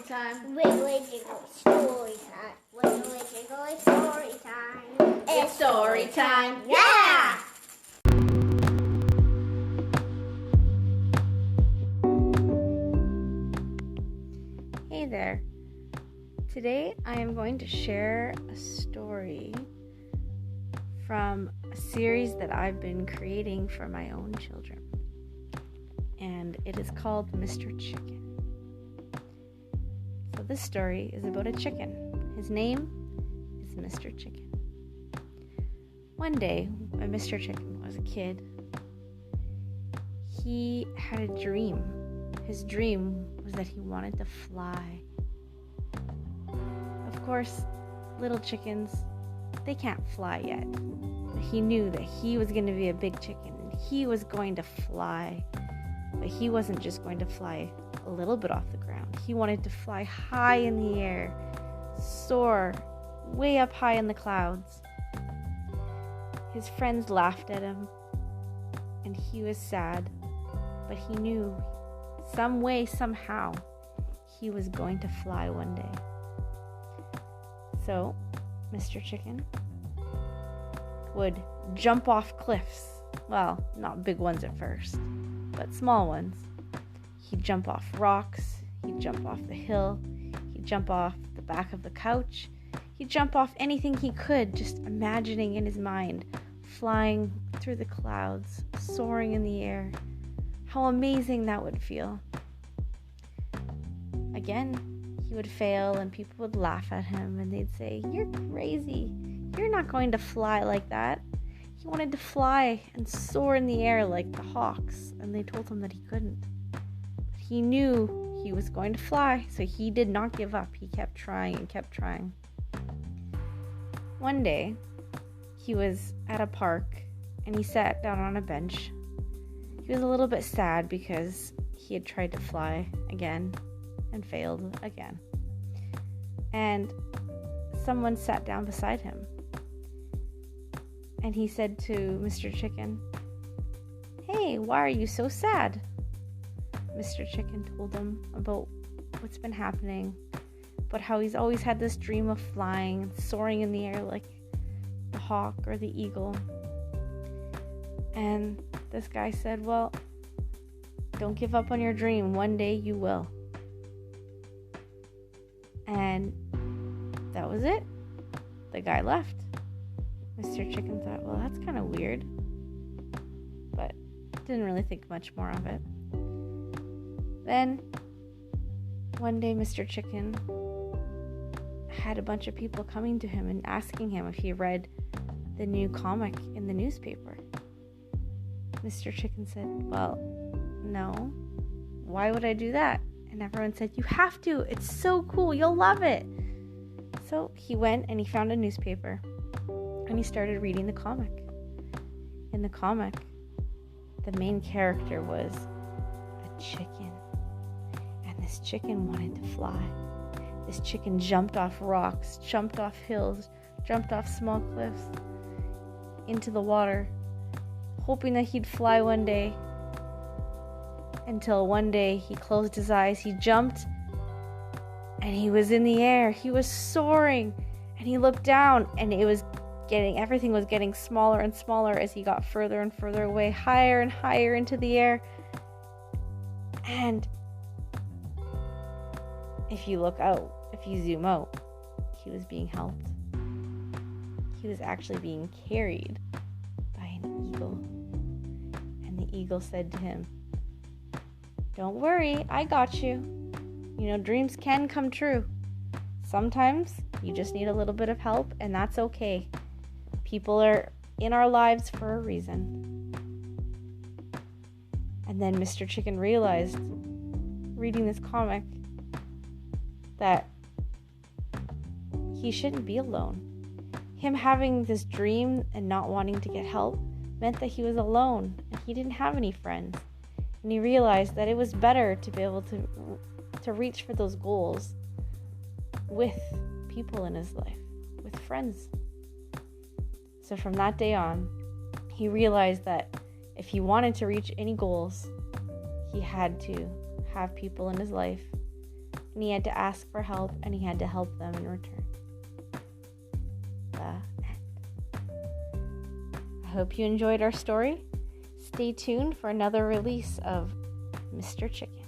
time. Wiggly Jiggly Storytime. Wiggly Jiggly Storytime. It's story time. Yeah! Hey there. Today I am going to share a story from a series that I've been creating for my own children. And it is called Mr. Chicken. So this story is about a chicken. His name is Mr. Chicken. One day, when Mr. Chicken was a kid, he had a dream. His dream was that he wanted to fly. Of course, little chickens, they can't fly yet. But he knew that he was going to be a big chicken and he was going to fly. But he wasn't just going to fly a little bit off the ground. He wanted to fly high in the air, soar way up high in the clouds. His friends laughed at him, and he was sad, but he knew some way, somehow, he was going to fly one day. So, Mr. Chicken would jump off cliffs. Well, not big ones at first, but small ones. He'd jump off rocks, he'd jump off the hill, he'd jump off the back of the couch, he'd jump off anything he could, just imagining in his mind, flying through the clouds, soaring in the air. How amazing that would feel. Again, he would fail and people would laugh at him and they'd say, "You're crazy. You're not going to fly like that." He wanted to fly and soar in the air like the hawks, and they told him that he couldn't. But he knew he was going to fly, so he did not give up. He kept trying and kept trying. One day, he was at a park and he sat down on a bench. He was a little bit sad because he had tried to fly again and failed again. And someone sat down beside him. And he said to Mr. Chicken, "Hey, why are you so sad?" Mr. Chicken told him about what's been happening, but how he's always had this dream of flying and soaring in the air like the hawk or the eagle. And this guy said, "Well, don't give up on your dream. One day you will." And that was it. The guy left. Mr. Chicken thought, well, that's kind of weird, but didn't really think much more of it. Then, one day Mr. Chicken had a bunch of people coming to him and asking him if he read the new comic in the newspaper. Mr. Chicken said, "Well, no. Why would I do that?" And everyone said, "You have to. It's so cool. You'll love it." So he went and he found a newspaper. And he started reading the comic. In the comic, the main character was a chicken. And this chicken wanted to fly. This chicken jumped off rocks, jumped off hills, jumped off small cliffs into the water, hoping that he'd fly one day. Until one day he closed his eyes, he jumped, and he was in the air. He was soaring, and he looked down, and everything was getting smaller and smaller as he got further and further away, higher and higher into the air. And if you look out, if you zoom out, he was being helped. He was actually being carried by an eagle. And the eagle said to him, "Don't worry, I got you. Dreams can come true. Sometimes you just need a little bit of help, and that's okay. People are in our lives for a reason." And then Mr. Chicken realized, reading this comic, that he shouldn't be alone. Him having this dream and not wanting to get help meant that he was alone and he didn't have any friends. And he realized that it was better to be able to reach for those goals with people in his life, with friends. So from that day on, he realized that if he wanted to reach any goals, he had to have people in his life and he had to ask for help, and he had to help them in return. The end. I hope you enjoyed our story. Stay tuned for another release of Mr. Chicken.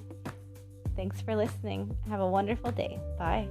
Thanks for listening. Have a wonderful day. Bye.